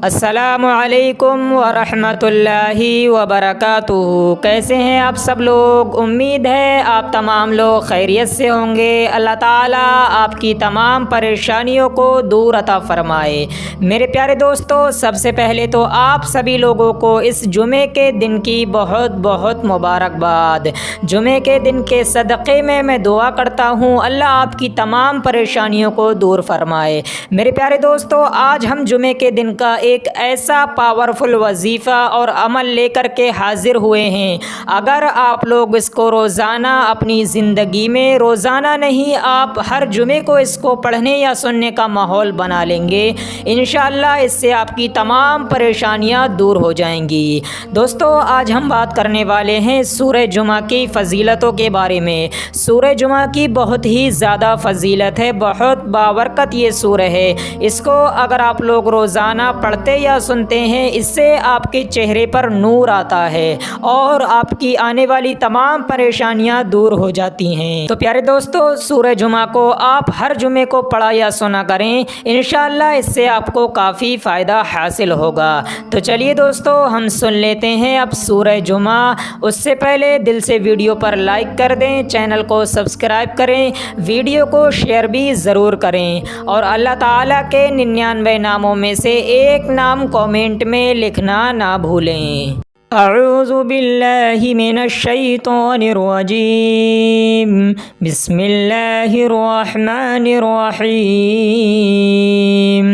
अस्सलामु अलैकुम वरहमतुल्लाहि वबरकातुहू। कैसे हैं आप सब लोग? उम्मीद है आप तमाम लोग खैरियत से होंगे। अल्लाह ताला आपकी तमाम परेशानियों को दूर अता फ़रमाए। मेरे प्यारे दोस्तों, सबसे पहले तो आप सभी लोगों को इस जुमे के दिन की बहुत बहुत मुबारकबाद। जुमे के दिन के सदक़े में मैं दुआ करता हूँ अल्लाह आपकी तमाम परेशानियों को दूर फरमाए। मेरे प्यारे दोस्तों, आज हम जुमे के दिन का एक ऐसा पावरफुल वजीफ़ा और अमल लेकर के हाजिर हुए हैं। अगर आप लोग इसको रोज़ाना अपनी ज़िंदगी में, रोज़ाना नहीं, आप हर जुमे को इसको पढ़ने या सुनने का माहौल बना लेंगे, इंशाअल्लाह इससे आपकी तमाम परेशानियां दूर हो जाएंगी। दोस्तों, आज हम बात करने वाले हैं सूरह जुमा की फ़जीलतों के बारे में। सूरह जुमा की बहुत ही ज़्यादा फ़जीलत है, बहुत बाबरकत ये सूरह है। इसको अगर आप लोग रोज़ाना पढ़ते या सुनते हैं, इससे आपके चेहरे पर नूर आता है और आपकी आने वाली तमाम परेशानियां दूर हो जाती हैं। तो प्यारे दोस्तों, सूरह जुमा को आप हर जुमे को पढ़ा या सुना करें, इंशाअल्लाह इससे आपको काफ़ी फ़ायदा हासिल होगा। तो चलिए दोस्तों, हम सुन लेते हैं अब सूरह जुमा। उससे पहले दिल से वीडियो पर लाइक कर दें, चैनल को सब्सक्राइब करें, वीडियो को शेयर भी ज़रूर करें और अल्लाह ताला के 99 नामों में से एक नाम कमेंट में लिखना ना भूलें। अऊज़ु बिल्लाहि मिनश शैतानिर रजीम। बिस्मिल्लाहिर रहमानिर रहीम।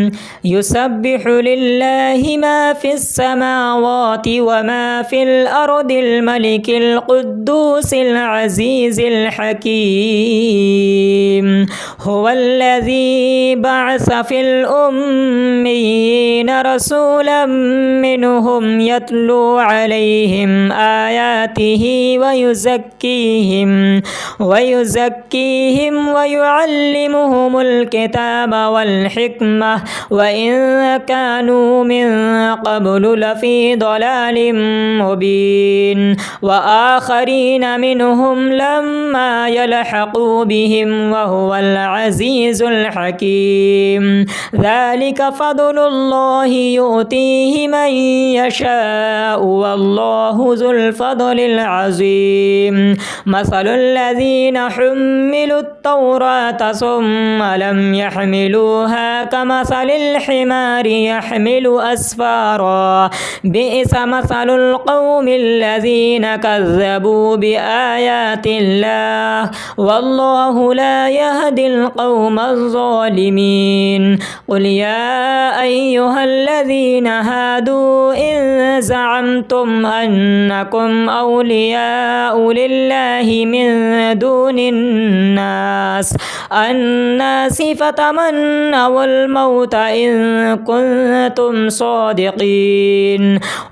युसब्बिहु लिल्लाहि मा फिस समावाति व मा फिल अर्दिल मलिकिल कुद्दूसिल अज़ीज़िल हकीम। हुवल्लज़ी बअस फिल उम्मिय्यीन रसूलन मिनहुम यत्लू अलैहिम आयातिही वयुज़क्कीहिम वयुअल्लिमुहुमुल किताब वल हिकमह व इन कानू मिन क़ब्लु लफ़ी ज़लालिम मुबीन व आख़रीन मिनहुम लम्मा यल्हक़ू बिहिम व हुवल अज़ीज़ुल हकीम। ज़ालिका फ़ज़्लुल्लाहि युअतीहि मन यशाअु वल्लाहु ज़ुल फ़ज़्लिल अज़ीम। मसलुल्लज़ीना हुम्मिलुत तौरात सुम्मा लम यहमिलूहा कमसलिल हिमारि यहमिलु अस्फ़ारा बिइसा मसलुल क़ौमिल्लज़ीना कज़्ज़बू बिआयातिल्लाह वल्लाहु ला यहदिल क़ौमज़ ज़ालिमीन। क़ुल या अय्युहल्लज़ीना हादू इन ज़अमतुम अन्नकुम औलियाउ लिल्लाहि मिन दूनिन नास फतमन्नवुल मौत इन कुन्तुम सादिक़ीन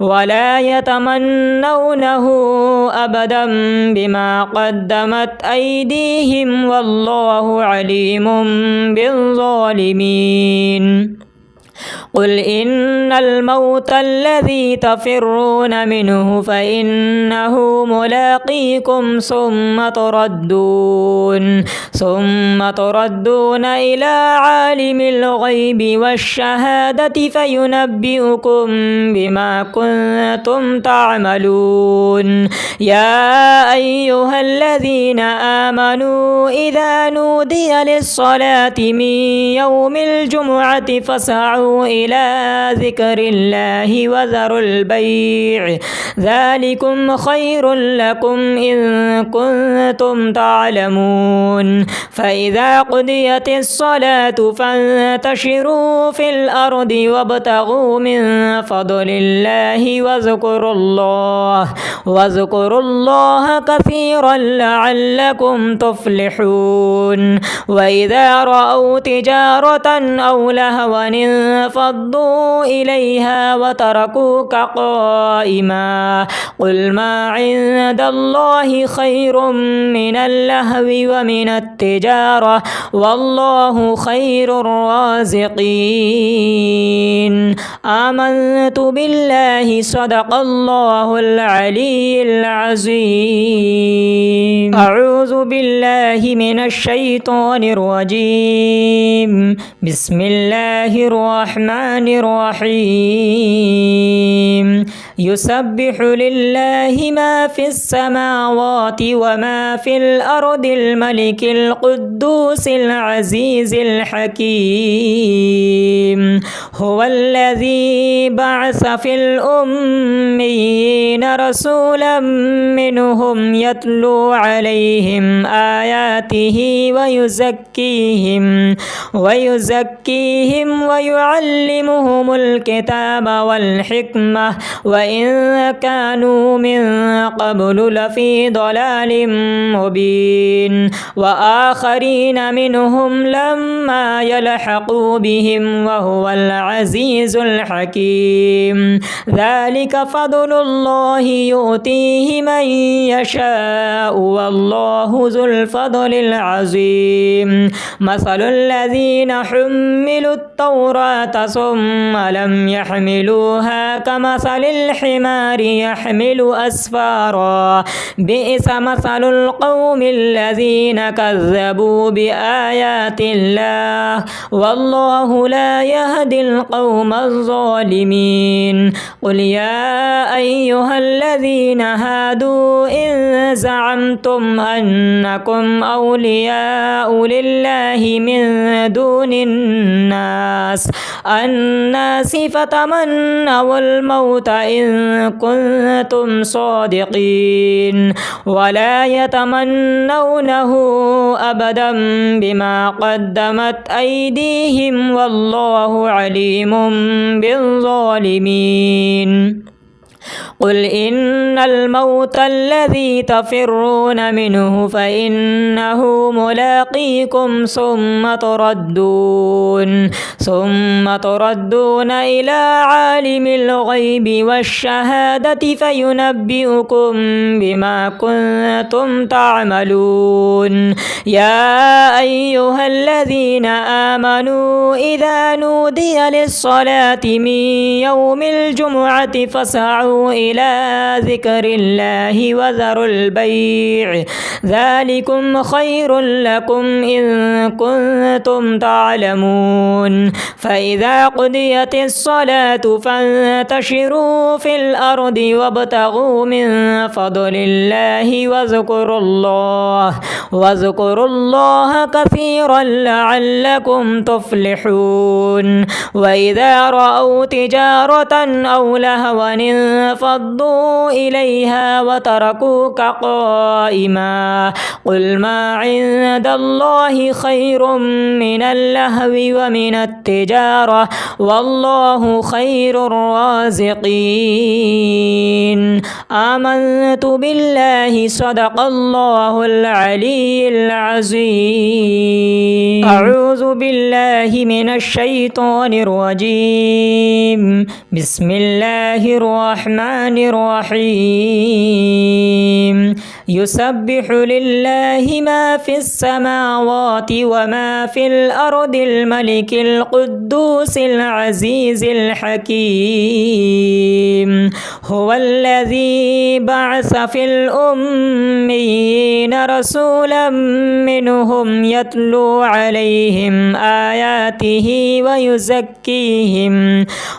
वला यतमन्नौनहु अबदन बिमा क़द्दमत अयदीहिम वल्लाहु अलीमुम बिज़्ज़ालिमीन। क़ुल इन्नल मौतल्लज़ी तफ़िर्रून मिन्हु फ़इन्नहु मुलाक़ीकुम सुम्मा तुरद्दून इला आलिमिल ग़ैबि वश्शहादति फ़युनब्बिउकुम बिमा कुन्तुम तअमलून। या अय्युहल्लज़ीना आमनू इज़ा नूदिया लिस्सलाति मिन यौमिल जुमुअति फ़सअू इला ज़िक्रिल्लाहि वज़रुल बैअ ज़ालिकुम खैरुल लकुम इन कुन्तुम तअलमून। फ़इज़ा क़ुदियतिस्सलातु फ़ंतशिरू फ़िल अर्दि वब्तग़ू मिन फ़ज़लिल्लाहि वज़्कुरुल्लाह कसीरन लअल्लकुम तुफ़्लिहून। वइज़ा रअऊ तिजारतन औ लहवन फ़द्दू इलैहा वतरकूक क़ाइमा क़ुल मा इन्दल्लाहि खैरुम मिनल लहवी व मिनत तिजारह वल्लाहु खैरुर राज़िक़ीन। आमन्तु बिल्लाहि सदक़ल्लाहुल अलीयुल अज़ीम। अऊज़ु बिल्लाहि मिनश शैतानिर रजीम। बिस्मिल्लाहिर الرحمن الرحيم يسبح لله ما في السماوات وما في الأرض الملك القدوس العزيز الحكيم هو الذي بعث في الأميين رسولا منهم يتلو عليهم آياته ويزكيهم ويعلمهم الكتاب والحكمة وإن كانوا من قبل لفي ضلال مبين وآخرين منهم لما يلحقوا بهم وهو العزيز الحكيم ذلك فضل الله يؤتيه من يشاء والله ذو الفضل العظيم مثل الذين حملوا التوراة ثم لم يحملوها كمثل الحمار يحمل أسفارا بئس مثل القوم الذين كذبوا بآيات الله والله لا يهدي القوم الظالمين قل يا أيها الذين هادوا إن زعمتم أنكم أولياء لله من دون الناس فتمنوا الموت إن كنتم صادقين ولا يتمنونه أبدا بما قدمت أيديهم والله عليم بالظالمين قل إن الموت الذي تفرون منه فإنه ملاقيكم ثم تردون إلى عالم الغيب والشهادة فينبئكم بما كنتم تعملون يا أيها الذين آمنوا إذا نودي للصلاة من يوم الجمعة فاسعوا إلى ذكر الله وذروا البيع ذلكم خير لكم إن كنتم تعلمون فإذا قضيت الصلاة فانتشروا في الأرض وابتغوا من فضل الله واذكروا الله كثيرا لعلكم تفلحون وإذا رأوا تجارة أو لهوا انفضوا إليها وتركوك قائما قل ما عند الله خير من اللهو ومن التجارة والله خير الرازقين آمنت بالله صدق الله العلي العظيم أعوذ بالله من الشيطان الرجيم بسم الله الرحمن الرحيم يسبح لله ما في السماوات وما في الأرض الملك القدوس العزيز الحكيم هو الذي بعث في الأميين رسولا منهم يتلو عليهم آياته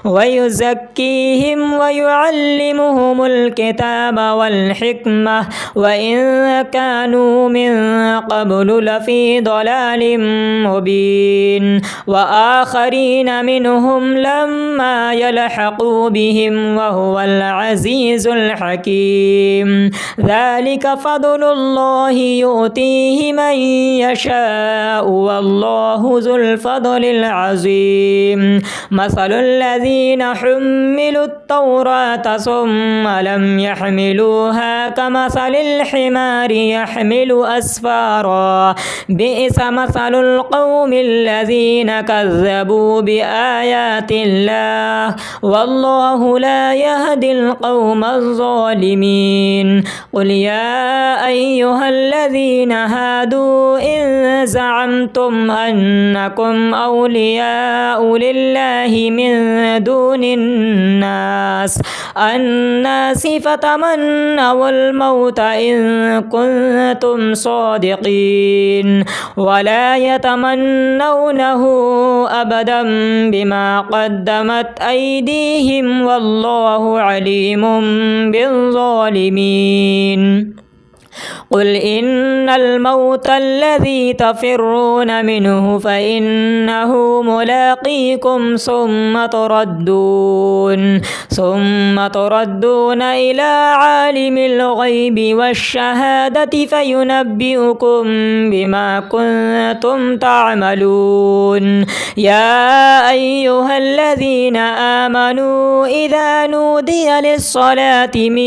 ويزكيهم ويعلمهم الكتاب والحكمة وإن كانوا من قبل لفي ضلال مبين وآخرين منهم لما يلحقوا بهم وهو العزيز الحكيم ذلك فضل الله يؤتيه من يشاء والله ذو الفضل العظيم مثل الذين حملوا التوراة ثم لم يحملوها كمثل الحمار يحمل أسفارا بئس مثل القوم الذين كذبوا بآيات الله والله لا يهدي القوم الظالمين قل يا أيها الذين هادوا إن زعمتم أنكم أولياء لله من دون الناس فتمنوا الموت إن إن كنتم صادقين ولا يتمنونه أبدا بما قدمت أيديهم والله عليم بالظالمين. قل إن الموت الذي تفرون منه فإنه ملاقيكم ثم تردون إلى عالم الغيب والشهادة فينبئكم بما كنتم تعملون. يا أيها الذين آمنوا إذا نودي للصلاة من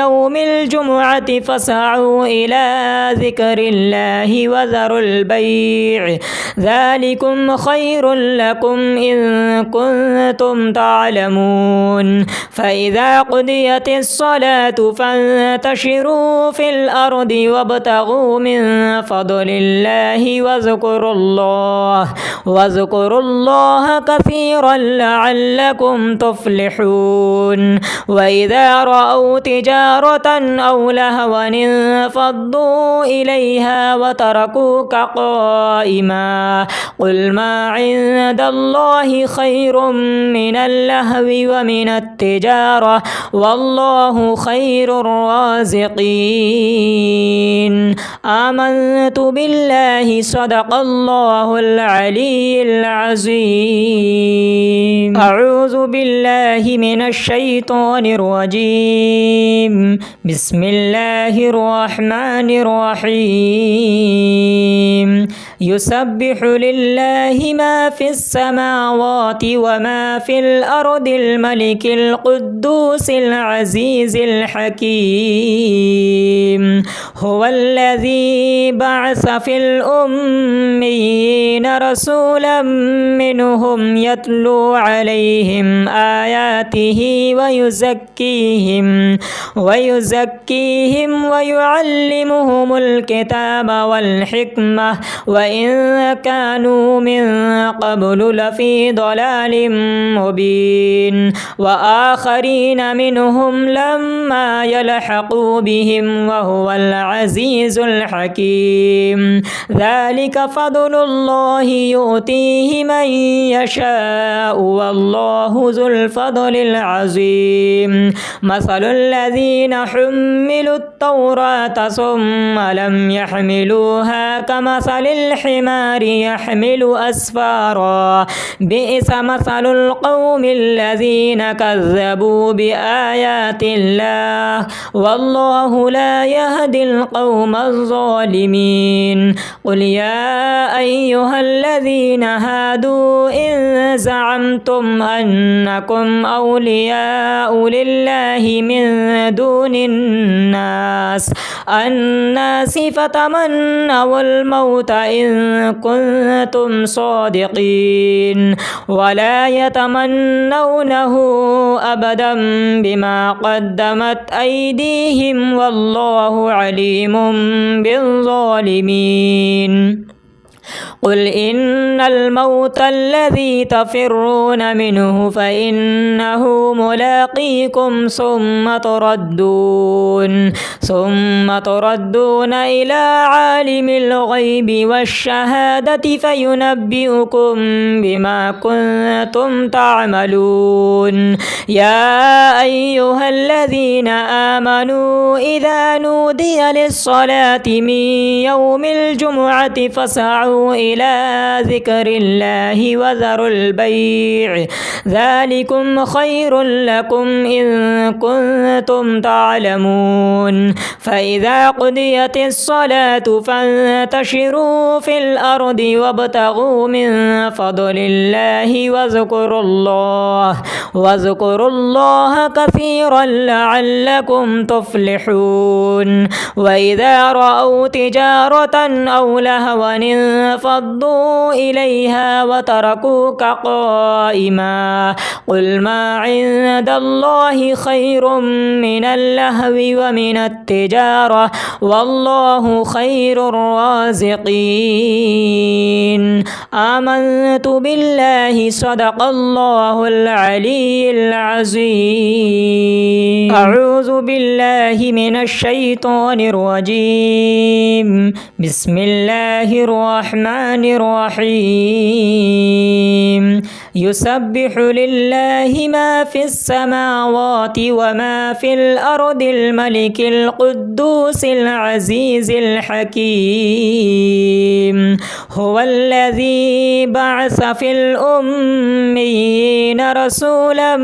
يوم الجمعة فاسعوا إلى ذكر الله وذروا البيع ذلكم خير لكم إن كنتم تعلمون. فإذا قضيت الصلاة فانتشروا في الأرض وابتغوا من فضل الله واذكروا الله كثيرا لعلكم تفلحون. وإذا رأوا تجارة أو لهوا انفضوا إليها وتركوك قائما قل ما عند الله خير من اللهو ومن التجارة والله خير الرازقين. آمنت بالله صدق الله العلي العظيم. أعوذ بالله من الشيطان الرجيم. بسم الله الرحمن الرحيم. يسبح لله ما في السماوات وما في الأرض الملك القدوس العزيز الحكيم. هو الذي بعث في الأميين رسولا منهم يتلو عليهم آياته ويزكيهم ويعلمهم الكتاب والحكمة وإن كانوا من قبل لفي ضلال مبين. وآخرين منهم لما يلحقوا بهم وهو العزيز الحكيم. ذلك فضل الله يؤتيه من يشاء والله ذو الفضل العظيم. مثل الذين حملوا التوراة ثم لم يحملوها كمثل الحمار يحمل أسفارا بئس مثل القوم الذين كذبوا بآيات الله والله لا يهدي القوم الظالمين. قل يا أيها الذين هادوا إن زعمتم أنكم أولياء لله من دون الناس فتمنوا الموت إن كنتم صادقين ولا يتمنونه أبدا بما قدمت أيديهم والله عليم بالظالمين. قل إن الموت الذي تفرون منه فإنه ملاقيكم ثم تردون إلى عالم الغيب والشهادة فينبئكم بما كنتم تعملون. يا أيها الذين آمنوا إذا نودي للصلاة من يوم الجمعة فاسعوا إلى ذكر الله وذروا البيع ذلكم خير لكم إن كنتم تعلمون. فإذا قضيت الصلاة فانتشروا في الأرض وابتغوا من فضل الله واذكروا الله كثيرا لعلكم تفلحون. وإذا رأوا تجارة أو لهوا انفضوا إليها وتركوك قائما قل ما عند الله خير من اللهو ومن التجارة والله خير الرازقين. آمنت بالله صدق الله العلي العظيم. أعوذ بالله من الشيطان الرجيم. بسم الله الرحمن الرحيم. يسبح لله ما في السماوات وما في الأرض الملك القدوس العزيز الحكيم. هو الذي بعث في الأميين رسولا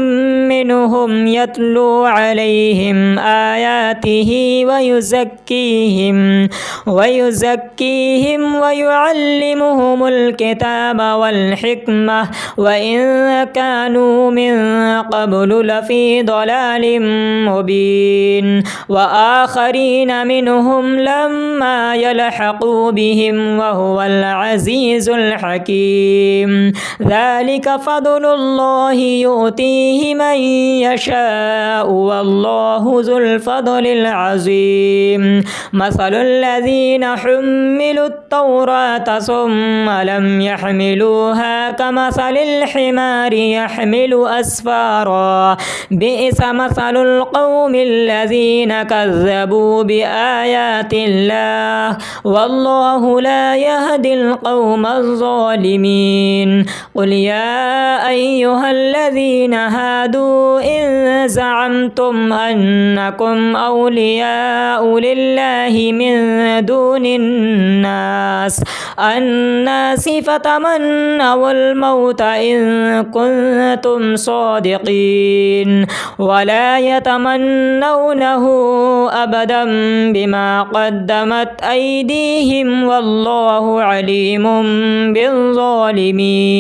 منهم يتلو عليهم آياته ويزكيهم ويعلمهم الكتاب والحكمة وإن كانوا من قبل لفي ضلال مبين. وآخرين منهم لما يلحقوا بهم وهو العزيز الحكيم. ذلك فضل الله يؤتيه من يشاء والله ذو الفضل العظيم. مثل الذين حملوا التوراة ثم لم يحملوها كمثل الحمار يحمل أسفارا بئس مثل القوم الذين كذبوا بآيات الله والله لا يهدي القوم الظالمين. قل يا أيها الذين هادوا إن زعمتم أنكم أولياء لله من دون الناس فتمنوا الموت إن كنتم صادقين ولا يتمنونه أبدا بما قدمت أيديهم والله عليم بالظالمين.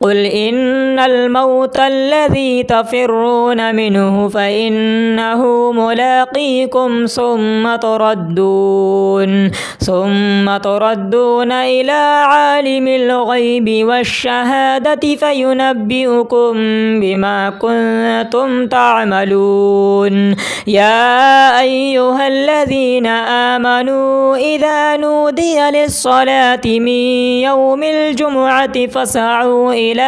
قل إن الموت الذي تفرون منه فإنه ملاقيكم ثم تردون إلى عالم الغيب والشهادة فينبئكم بما كنتم تعملون. يا أيها الذين آمنوا إذا نودي للصلاة من يوم الجمعة فاسعوا إلى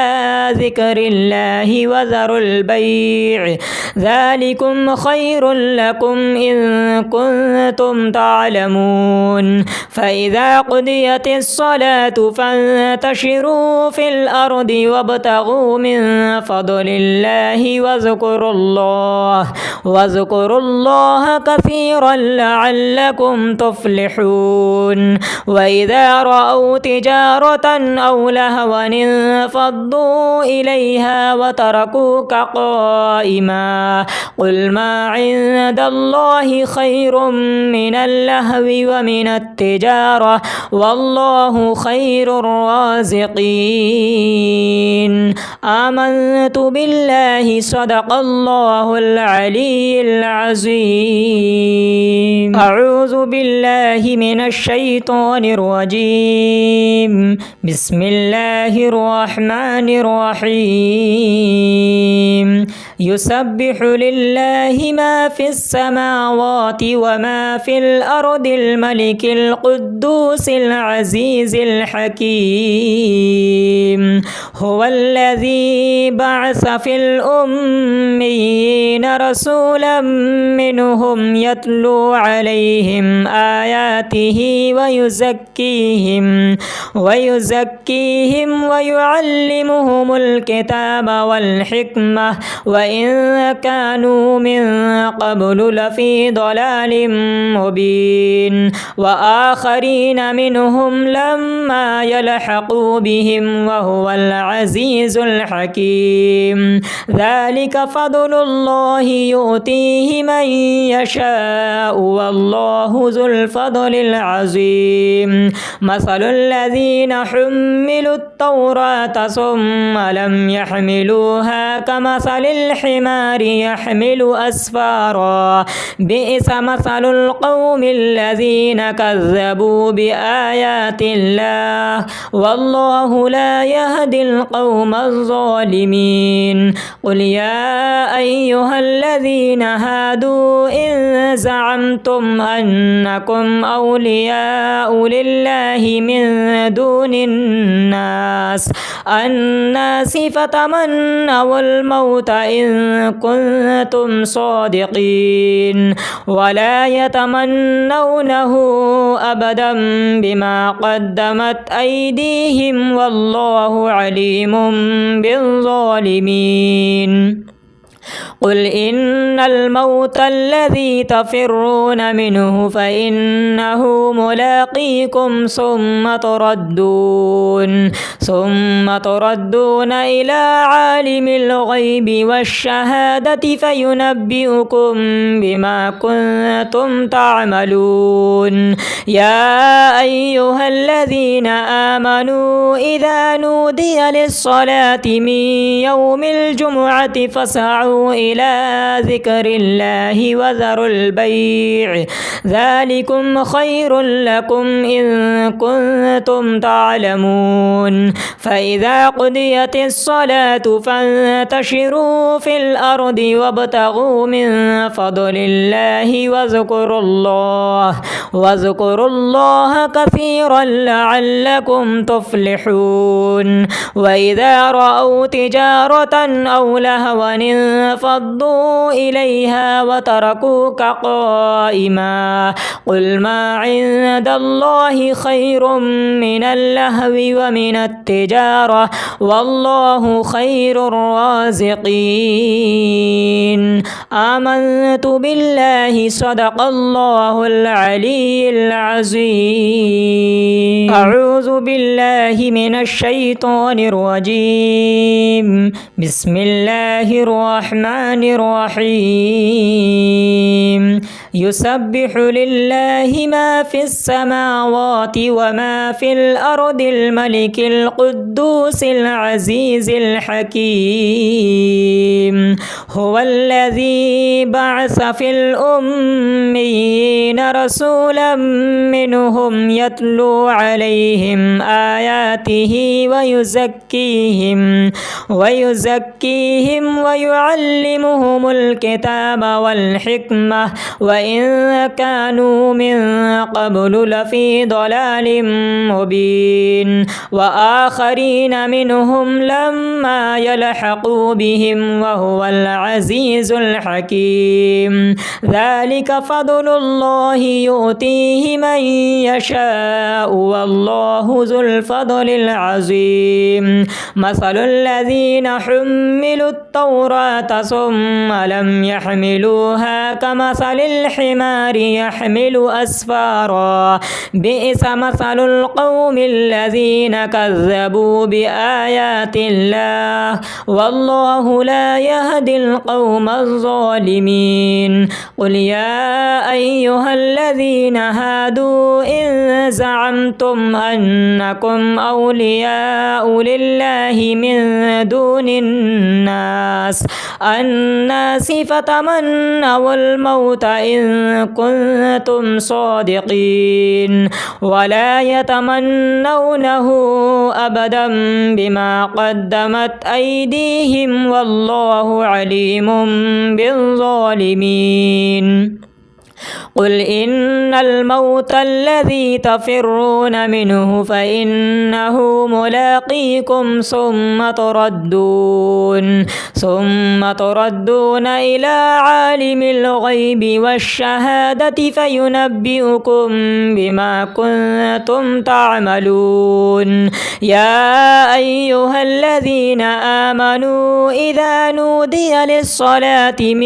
ذكر الله وذروا البيع ذلكم خير لكم إن كنتم تعلمون. فإذا قضيت الصلاة فانتشروا في الأرض وابتغوا من فضل الله واذكروا الله كثيرا لعلكم تفلحون. وإذا رأوا تجارة أو لهوا انفضوا إليها وتركوك قائما قل ما عند الله خير من اللهو ومن التجارة والله خير الرازقين. آمنت بالله صدق الله العلي العظيم. أعوذ بالله من الشيطان الرجيم. بسم الله الرحمن الرحيم. يسبح لله ما في السماوات وما في الأرض الملك القدوس العزيز الحكيم. هو الذي بعث في الأميين رسولا منهم يتلو عليهم آياته ويزكيهم ويعلمهم الكتاب والحكمة وإن كانوا من قبل لفي ضلال مبين. وآخرين منهم لما يلحقوا بهم وهو العزيز الحكيم. ذلك فضل الله يؤتيه من يشاء والله ذو الفضل العظيم. مثل الذين حملوا التوراة ثم لم يحملوها كمثل الحمار يحمل أسفارا بئس مثل القوم الذين كذبوا بآيات الله والله لا يهدي القوم الظالمين. قل يا أيها الذين هادوا إن زعمتم أنكم أولياء لله من دون الناس فتمنوا الموت إن إن كنتم صادقين ولا يتمنونه أبدا بما قدمت أيديهم والله عليم بالظالمين. قل إن الموت الذي تفرون منه فإنه ملاقيكم ثم تردون إلى عالم الغيب والشهادة فينبئكم بما كنتم تعملون. يا أيها الذين آمنوا إذا نودي للصلاة من يوم الجمعة فاسعوا إلى ذكر الله وذروا البيع ذلكم خير لكم إن كنتم تعلمون. فإذا قضيت الصلاة فانتشروا في الأرض وابتغوا من فضل الله واذكروا الله كثيرا لعلكم تفلحون. وإذا رأوا تجارة أو لهوا انفضوا إليها وتركوك قائما قل ما عند الله خير من اللهو ومن التجارة والله خير الرازقين. آمنت بالله صدق الله العلي العظيم. أعوذ بالله من الشيطان الرجيم. بسم الله الرحمن الرحيم. يسبح لله ما في السماوات وما في الأرض الملك القدوس العزيز الحكيم. هو الذي بعث في الأميين رسولا منهم يتلو عليهم آياته ويزكيهم ويعلمهم الكتاب والحكمة وإن كانوا من قبل لفي ضلال مبين. وآخرين منهم لما يلحقوا بهم وهو العزيز الحكيم. ذلك فضل الله يؤتيه من يشاء والله ذو الفضل العظيم. مثل الذين حملوا التوراة ثم لم يحملوها كمثل الحمار يحمل أسفارا بئس مثل القوم الذين كذبوا بآيات الله والله لا يهدي القوم الظالمين. قل يا أيها الذين هادوا إن زعمتم أنكم أولياء لله من دون الناس فتمنوا الموت إن كنتم صادقين ولا يتمنونه أبدا بما قدمت أيديهم والله عليم بالظالمين. قل إن الموت الذي تفرون منه فإنه ملاقيكم ثم تردون إلى عالم الغيب والشهادة فينبئكم بما كنتم تعملون. يا أيها الذين آمنوا إذا نودي للصلاة من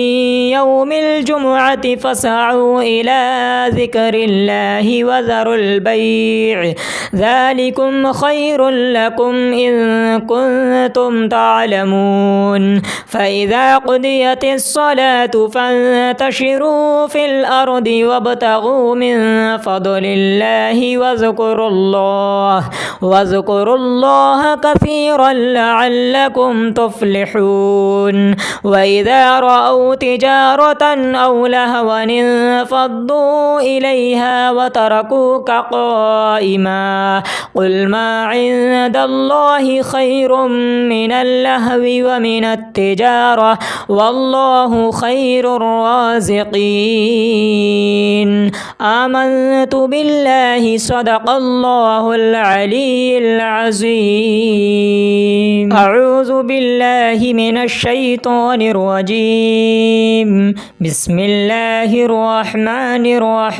يوم الجمعة فاسعوا إلى ذكر الله وذروا البيع ذلكم خير لكم إن كنتم تعلمون. فإذا قضيت الصلاة فانتشروا في الأرض وابتغوا من فضل الله واذكروا الله كثيرا لعلكم تفلحون. وإذا رأوا تجارة أو لهوا انفضوا انفضوا إليها وتركوك قائما قل ما عند الله خير من اللهو ومن التجارة والله خير الرازقين آمنت بالله صدق الله العلي العظيم أعوذ بالله من الشيطان الرجيم بسم الله الرحمن الرحيم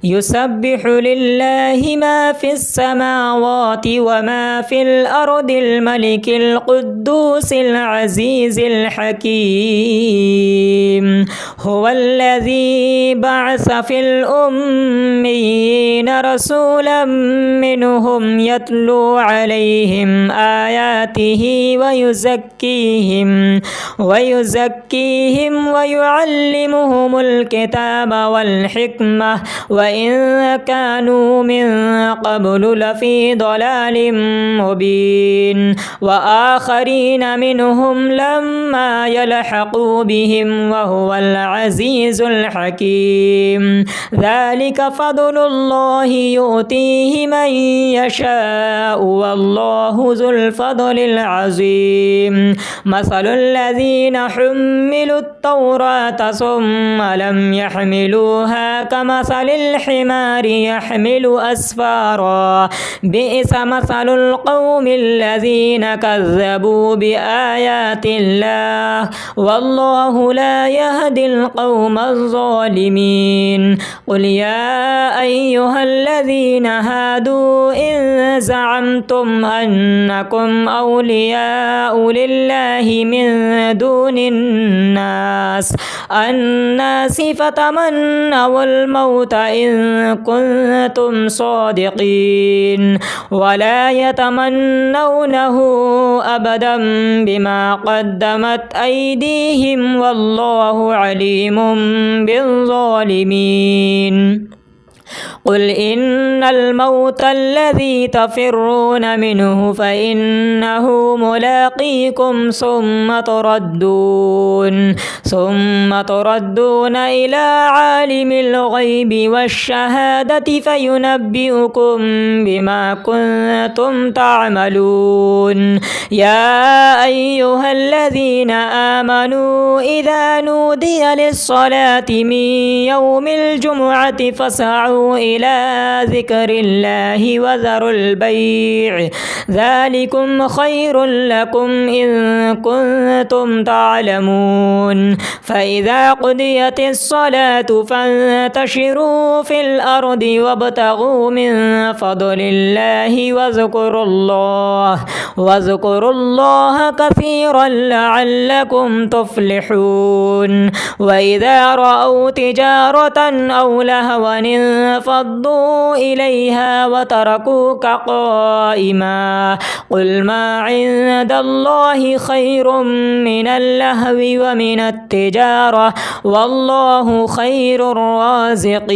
يسبح لله ما في السماوات وما في الأرض الملك القدوس العزيز الحكيم هو الذي بعث في الأميين رسولا منهم يتلو عليهم آياته ويزكيهم ويعلمهم الكتاب والحكمة وإن كانوا من قبل لفي ضلال مبين وآخرين منهم لما يلحقوا بهم وهو العزيز الحكيم ذلك فضل الله يؤتيه من يشاء والله ذو الفضل العظيم مثل الذين حملوا التوراة ثم لم يحملوها كمثل الحمار يحمل أسفارا بئس مثل القوم الذين كذبوا بآيات الله والله لا يهدي القوم الظالمين قل يا أيها الذين هادوا إن زعمتم أنكم أولياء لله من دون الناس فتمنوا الموت إن كنتم صادقين ولا يتمنونه أبدا بما قدمت أيديهم والله عليم بالظالمين قل إن الموت الذي تفرون منه فإنه ملاقيكم ثم تردون إلى عالم الغيب والشهادة فينبئكم بما كنتم تعملون يا أيها الذين آمنوا إذا نودي للصلاة من يوم الجمعة فاسعوا إلى ذكر الله وذروا البيع ذلكم خير لكم إن كنتم تعلمون فإذا قضيت الصلاة فانتشروا في الأرض وابتغوا من فضل الله واذكروا الله كثيرا لعلكم تفلحون وإذا رأوا تجارة أو لهوا انفضوا إليها وتركوك قائما قل ما عند الله خير من اللهو ومن التجارة والله خير الرازقين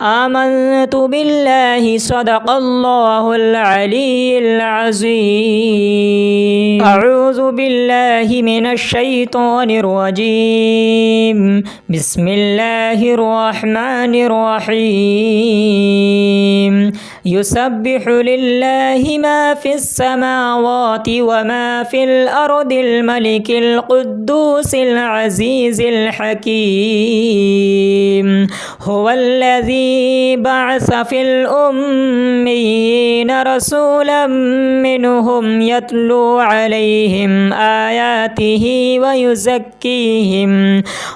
آمنت بالله صدق الله العلي العظيم أعوذ بالله من الشيطان الرجيم بسم الله الرحمن الرحيم يسبح لله ما في السماوات وما في الأرض الملك القدوس العزيز الحكيم هو الذي بعث في الأميين رسولا منهم يتلو عليهم آياته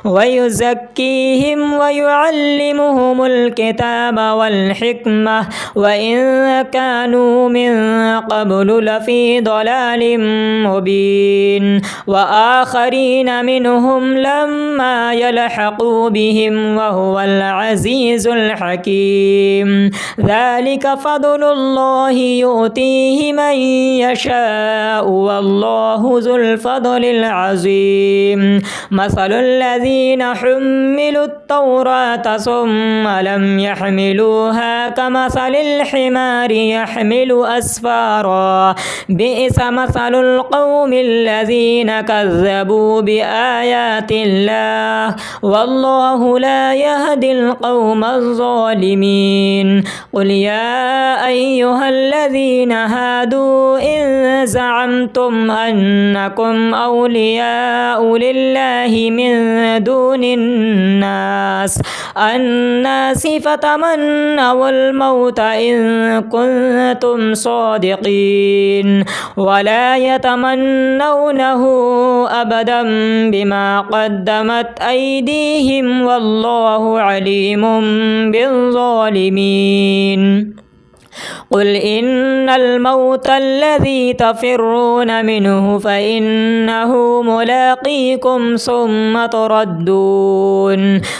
ويزكيهم ويعلمهم الكتاب والحكمة وإن كانوا من قبل لفي ضلال مبين وآخرين منهم لما يلحقوا بهم وهو العزيز الحكيم ذلك فضل الله يؤتيه من يشاء والله ذو الفضل العظيم مثل الذين حملوا التوراة ثم لم يحملوها كمثل الحمار يحمل أسفارا بئس مثل القوم الذين كذبوا بآيات الله والله لا يهدي القوم الظالمين قل يا أيها الذين هادوا إن زعمتم أنكم أولياء لله من دون الناس فتمنوا الموت إن كنتم صادقين ولا يتمنونه أبدا بما قدمت أيديهم والله عليم بالظالمين قل إن الموت الذي تفرون منه فإنه ملاقيكم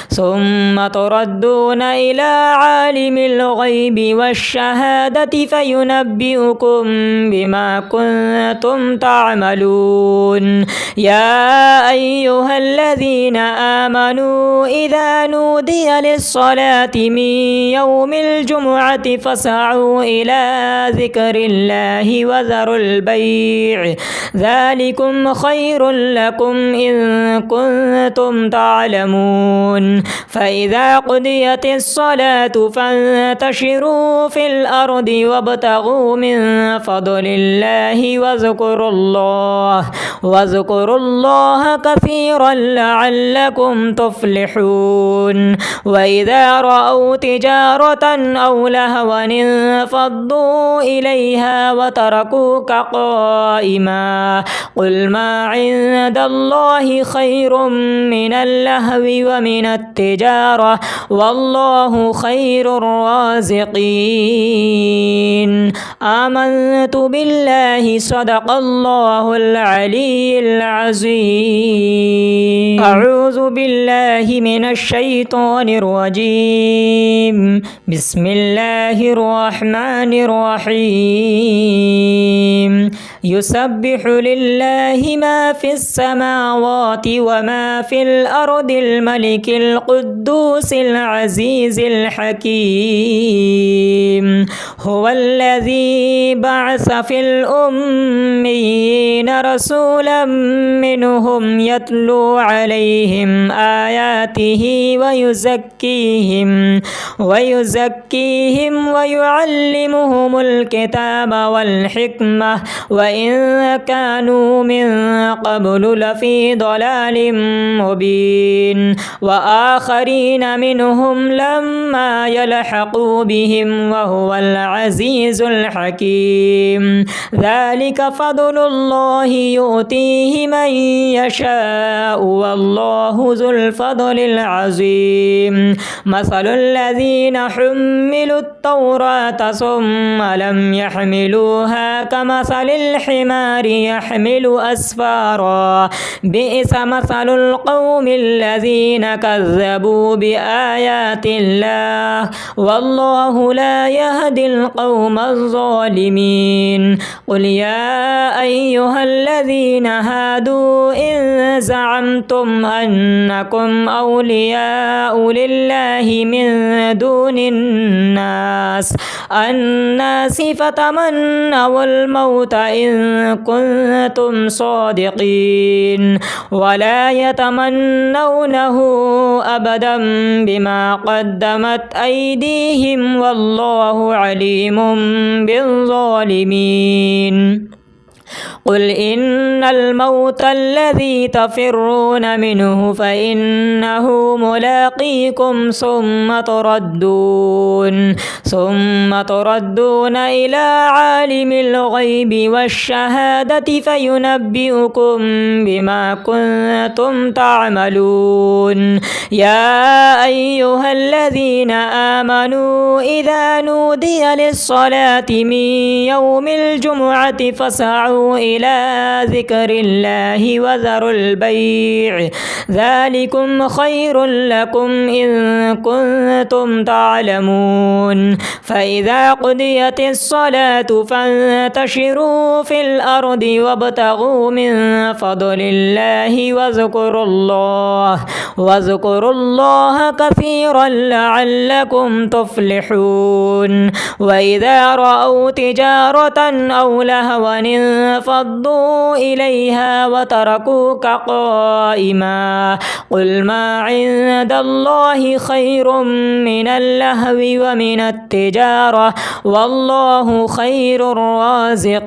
ثم تردون إلى عالم الغيب والشهادة فينبئكم بما كنتم تعملون يا أيها الذين آمنوا إذا نودي للصلاة من يوم الجمعة فاسعوا إلى ذكر الله وذروا البيع ذلكم خير لكم إن كنتم تعلمون فإذا قضيت الصلاة فانتشروا في الأرض وابتغوا من فضل الله واذكروا الله كثيرا لعلكم تفلحون وإذا رأوا تجارة أو لهوا انفضوا إليها وتركوك قائما قل ما عند الله خير من اللهو ومن التجارة والله خير الرازقين آمنت بالله صدق الله العلي العظيم أعوذ بالله من الشيطان الرجيم بسم الله الرحمن الرحيم يسبح لله ما في السماوات وما في الأرض الملك القدوس العزيز الحكيم هو الذي بعث في الأميين رسولا منهم يتلو عليهم آياته ويزكيهم ويعلمهم الكتاب والحكمة وإن كانوا من قبل لفي ضلال مبين وآخرين منهم لما يلحقوا بهم وهو العزيز الحكيم ذلك فضل الله يؤتيه من يشاء والله ذو الفضل العظيم مثل الذين حملوا التوراة ثم لم يحملوها كمثل الحمار يحمل أسفارا بئس مثل القوم الذين كذبوا بآيات الله والله لا يهدي القوم الظالمين قل يا أيها الذين هادوا إن زعمتم أنكم أولياء لله من دون الناس فتمنوا الموت إن كنتم صادقين ولا يتمنونه أبدا بما قدمت أيديهم والله عليم بالظالمين قل إن الموت الذي تفرون منه فإنه ملاقيكم ثم تردون إلى عالم الغيب والشهادة فينبئكم بما كنتم تعملون يا أيها الذين آمنوا إذا نودي للصلاة من يوم الجمعة فاسعوا إلى ذكر الله وذروا البيع ذلكم خير لكم إن كنتم تعلمون فإذا قضيت الصلاة فانتشروا في الأرض وابتغوا من فضل الله واذكروا الله كثيرا لعلكم تفلحون وإذا رأوا تجارة أو لهوا انفضوا إليها وتركوك قائما قل ما عند الله خير من اللهو ومن التجارة والله خير الرازقين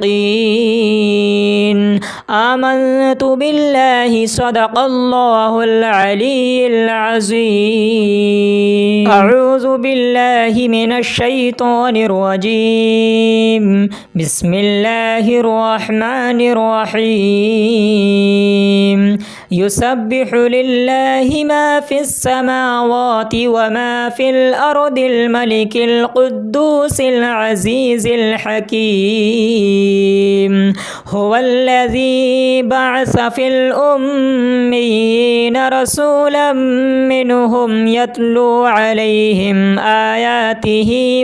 آمنت بالله صدق الله العلي العظيم أعوذ بالله من الشيطان الرجيم بسم الله الرحمن الرحيم يسبح لله ما في السماوات وما في الأرض الملك القدوس العزيز الحكيم هو الذي بعث في الأميين رسولا منهم يتلو عليهم آياته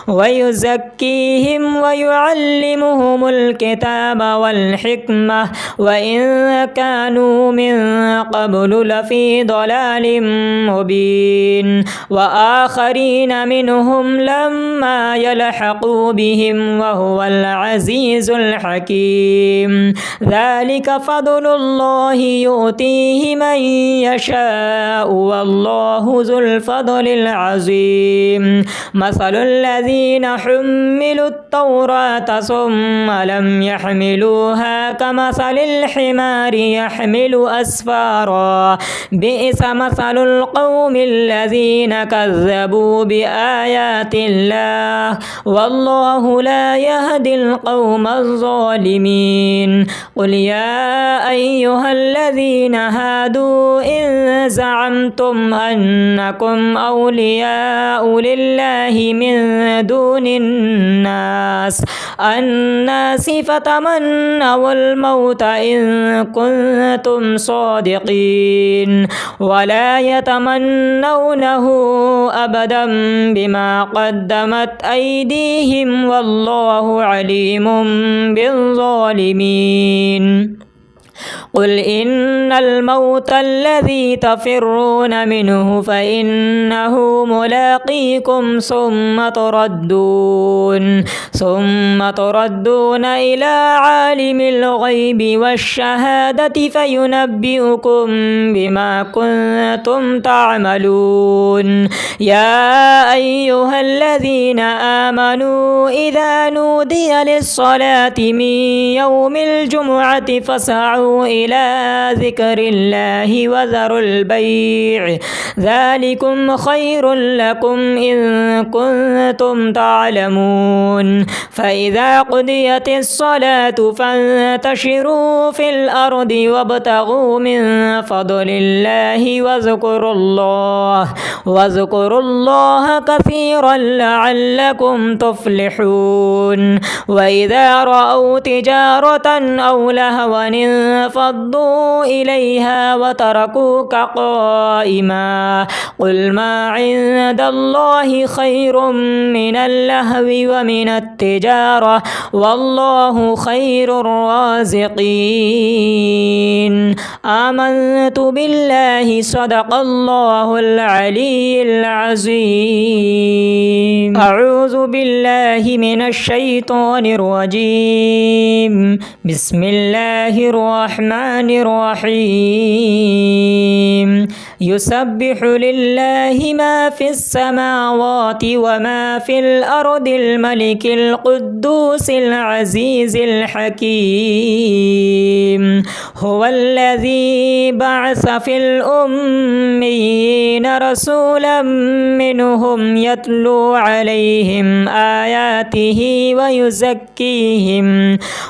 ويزكيهم ويعلمهم الكتاب والحكمة وإن كانوا من قبل لفي ضلال مبين وآخرين منهم لما يلحقوا بهم وهو العزيز الحكيم ذلك فضل الله يؤتيه من يشاء والله ذو الفضل العظيم مثل الذين حملوا التوراة ثم لم يحملوها كمثل الحمار يحمل أسفارا بئس مثل القوم الذين كذبوا بآيات الله والله لا يهدي القوم الظالمين قل يا أيها الذين هادوا إن زعمتم أنكم أولياء لله من دون الناس فتمنوا الموت إن كنتم صادقين ولا يتمنونه أبدا بما قدمت أيديهم والله عليم بالظالمين قل إن الموت الذي تفرون منه فإنه ملاقيكم ثم تردون إلى عالم الغيب والشهادة فينبئكم بما كنتم تعملون يا أيها الذين آمنوا إذا نودي للصلاة من يوم الجمعة فاسعوا إلى ذكر الله وذروا البيع ذلكم خير لكم إن كنتم تعلمون فإذا قضيت الصلاة فانتشروا في الأرض وابتغوا من فضل الله واذكروا الله كثيرا لعلكم تفلحون وإذا رأوا تجارة أو لهوا انفضوا إليها وتركوك قائما قل ما عند الله خير من اللهو ومن التجارة والله خير الرازقين آمنت بالله صدق الله العلي العظيم أعوذ بالله من الشيطان الرجيم بسم الله الرحمن الرحيم يسبح لله ما في السماوات وما في الأرض الملك القدوس العزيز الحكيم هو الذي بعث في الأميين رسولا منهم يتلو عليهم آياته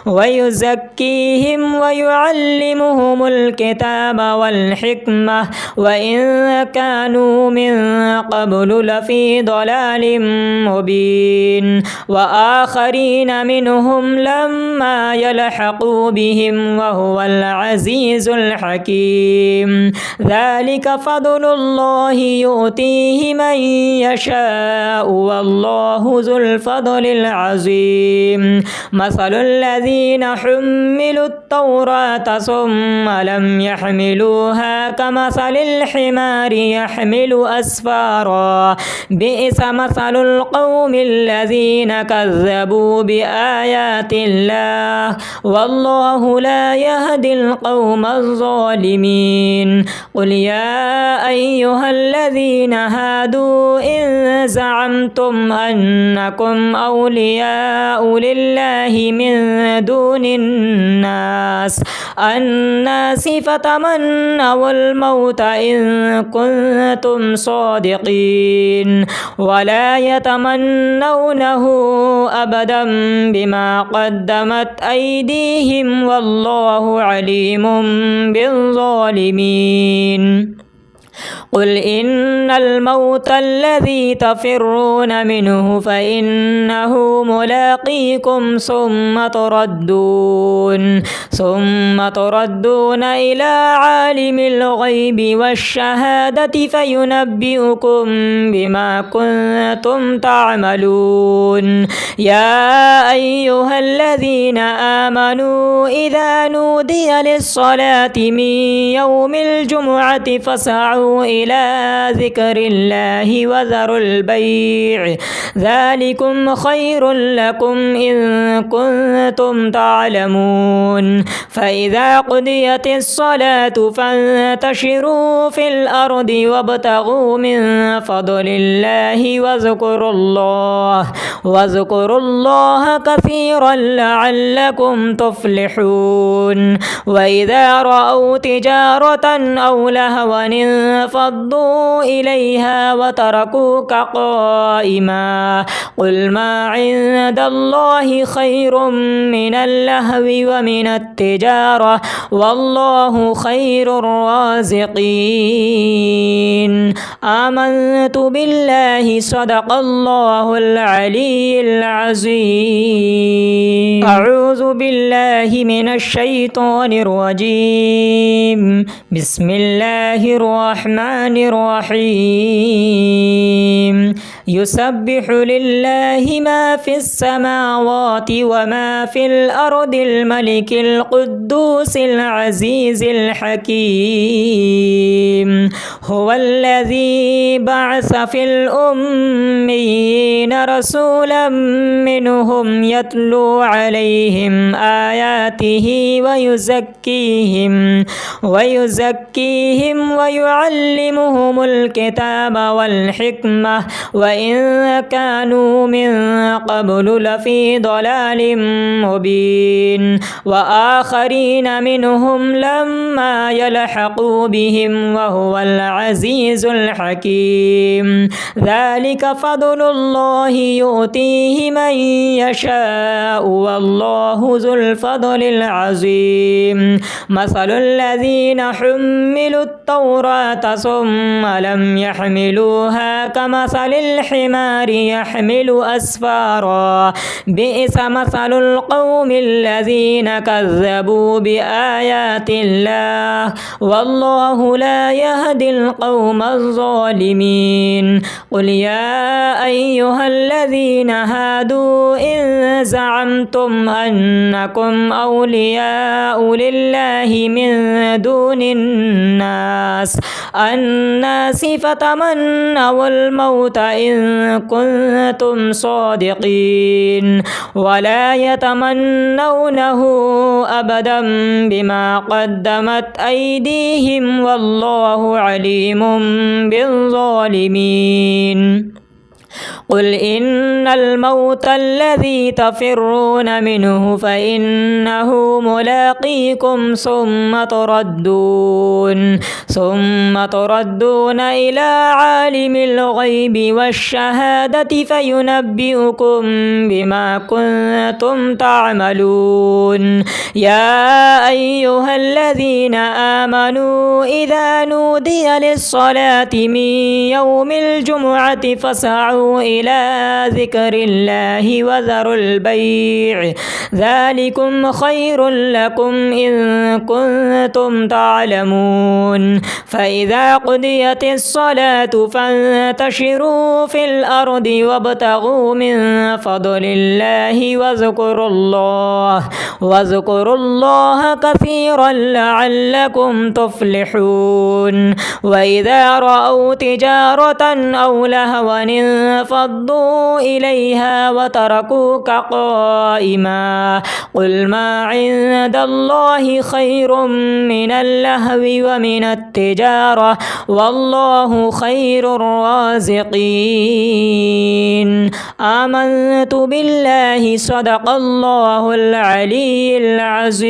ويزكيهم ويعلمهم الكتاب والحكمة وإن كانوا من قبل لفي ضلال مبين وآخرين منهم لما يلحقوا بهم وهو العزيز الحكيم ذلك فضل الله يؤتيه من يشاء والله ذو الفضل العظيم مثل الذين حملوا التوراة ثم لم يحملوها كمثل الحمار يحمل أسفارا بئس مثل القوم الذين كذبوا بآيات الله والله لا يهدي القوم الظالمين قل يا أيها الذين هادوا إن زعمتم أنكم أولياء لله من دون الناس فتمنوا الموت إن كنتم صادقين ولا يتمنونه أبدا بما قدمت أيديهم والله عليم بالظالمين قل إن الموت الذي تفرون منه فإنه ملاقيكم ثم تردون إلى عالم الغيب والشهادة فينبئكم بما كنتم تعملون يا أيها الذين آمنوا إذا نودي للصلاة من يوم الجمعة فاسعوا إلى ذكر الله وذروا البيع ذلكم خير لكم إن كنتم تعلمون فإذا قضيت الصلاة فانتشروا في الأرض وابتغوا من فضل الله واذكروا الله كثيرا لعلكم تفلحون وإذا رأوا تجارة أو لهوا انفضوا إليها وتركوك قائما قل ما عند الله خير من اللهو ومن التجارة والله خير الرازقين آمنت بالله صدق الله العلي العظيم أعوذ بالله من الشيطان الرجيم بسم الله الرحمن الرحيم يسبح لله ما في السماوات وما في الأرض الملك القدوس العزيز الحكيم هو الذي بعث في الأميين رسولا منهم يتلو عليهم آياته ويزكيهم ويعلمهم الكتاب والحكمة وإن كانوا من قبل لفي ضلال مبين وآخرين منهم لما يلحقوا بهم وهو العزيز الحكيم ذلك فضل الله يؤتيه من يشاء والله ذو الفضل العظيم مثل الذين حملوا التوراة ثم لم يحملوها كمثل الحمار يحمل أسفارا بئس مثل القوم الذين كذبوا بآيات الله والله لا يهدي القوم الظالمين قل يا أيها الذين هادوا إن زعمتم أنكم أولياء لله من دون الناس فتمنوا الموت إن كنتم صادقين ولا يتمنونه أبدا بما قدمت أيديهم والله عليم بالظالمين قل إن الموت الذي تفرون منه فإنه ملاقيكم ثم تردون إلى عالم الغيب والشهادة فينبئكم بما كنتم تعملون. يا أيها الذين آمنوا إذا نودي للصلاة من يوم الجمعة فاسعوا إلى ذكر الله وذروا البيع ذلكم خير لكم إن كنتم تعلمون. فإذا قضيت الصلاة فانتشروا في الأرض وابتغوا من فضل الله واذكروا الله كثيرا لعلكم تفلحون. وإذا رأوا تجارة أو لهوا انفضوا إليها وتركوك قائما. قل ما عند الله خير من اللهو ومن التجارة والله خير الرازقين. آمنت بالله صدق الله العلي العظيم.